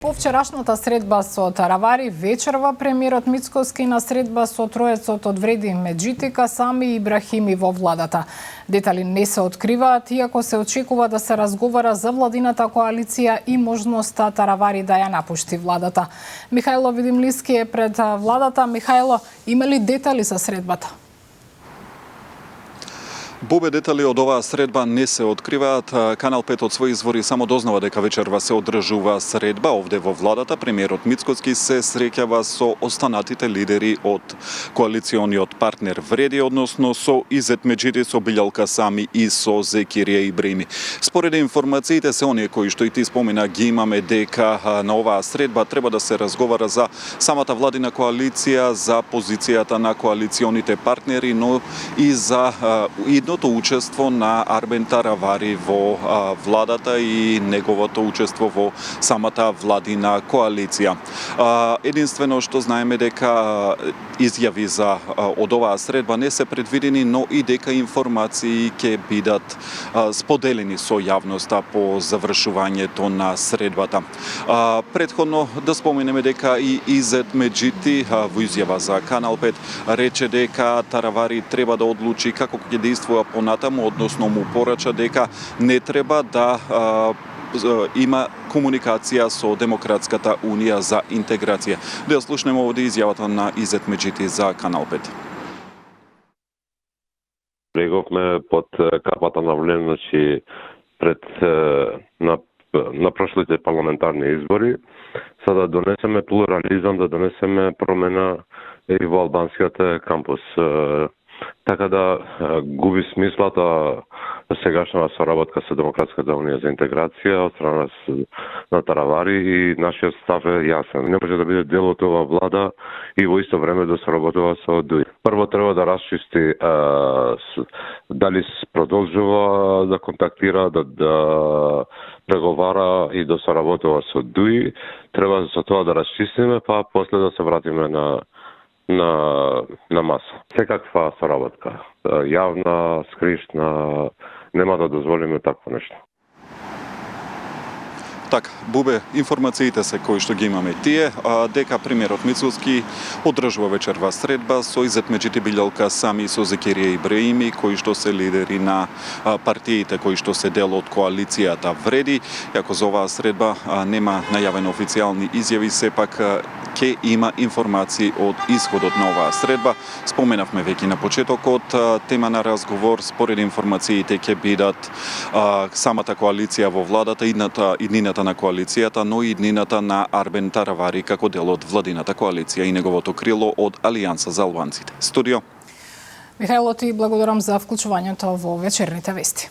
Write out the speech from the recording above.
По вчерашната средба со Таравари вечерва премиерот Мицкоски на средба со троецот од Вреди Меджитика, Сами Ибрахими во владата. Детали не се откриваат, иако се очекува да се разговара за владината коалиција и можноста Таравари да ја напушти владата. Михајло Видимлиски е пред владата. Михајло, има ли детали за средбата? Бобе, детали од оваа средба не се откриваат. Канал 5 од своји извори само дознава дека вечерва се одржува средба овде во владата. Премиерот Мицкоски се среќава со останатите лидери од коалициониот партнер Вреди, односно со Изет Меджити, со Билјалка Сами и со Зекирија Ибрахими. Според информациите се оние кои што и ти спомена ги имаме дека на оваа средба треба да се разговара за самата владина коалиција, за позицијата на коалиционите партнери, но и за идното учество на Арбен Таравари во владата и неговото учество во самата владина коалиција. Единствено што знаеме дека изјави за од оваа средба не се предвидени, но и дека информации ќе бидат споделени со јавноста по завршувањето на средбата. Претходно да споменеме дека и Изет Меджити во изјава за Канал 5 рече дека Таравари треба да одлучи како ќе действува понатаму, односно му порача дека не треба да има комуникација со Демократската унија за интеграција. Да ја слушнеме овде изјавата на Изет Меджити за Канал 5. Беговме под капата на влем, значи пред на прошлите парламентарни избори, за да донесеме плурализам, да донесеме промена и во албанскиот кампус. Така да губи смислата сегашна соработка со Демократската унија за интеграција од страна на Таравари и нашиот став е јасен. Не може да биде дел од оваа влада и во исто време да соработува со ДУИ. Прво треба да расчисти дали продолжува да контактира, да преговара и да соработува со ДУИ. Треба за тоа да расчистиме, па после да се вратиме на маса. Секаква соработка, јавна, скришна, нема да дозволиме такво нешто. Така, Бубе, информациите се кои што ги имаме тие, дека премиерот Мицкоски одржува вечерва средба со Изет Меджити, Билјалка Сами и со Зекирија Ибрахими, кои што се лидери на партиите кои што се дел од коалицијата Вреди. Иако за оваа средба нема најавени официјални изјави, сепак ќе има информации од исходот на оваа средба. Споменавме веќе на почетокот, тема на разговор според информациите ќе бидат самата коалиција во владата, иднината на коалицијата, но и иднината на Арбен Таравари како дел од владината коалиција и неговото крило од Алијанса за албанците. Студио. Михајло, ти благодарам за вклучувањето во вечерните вести.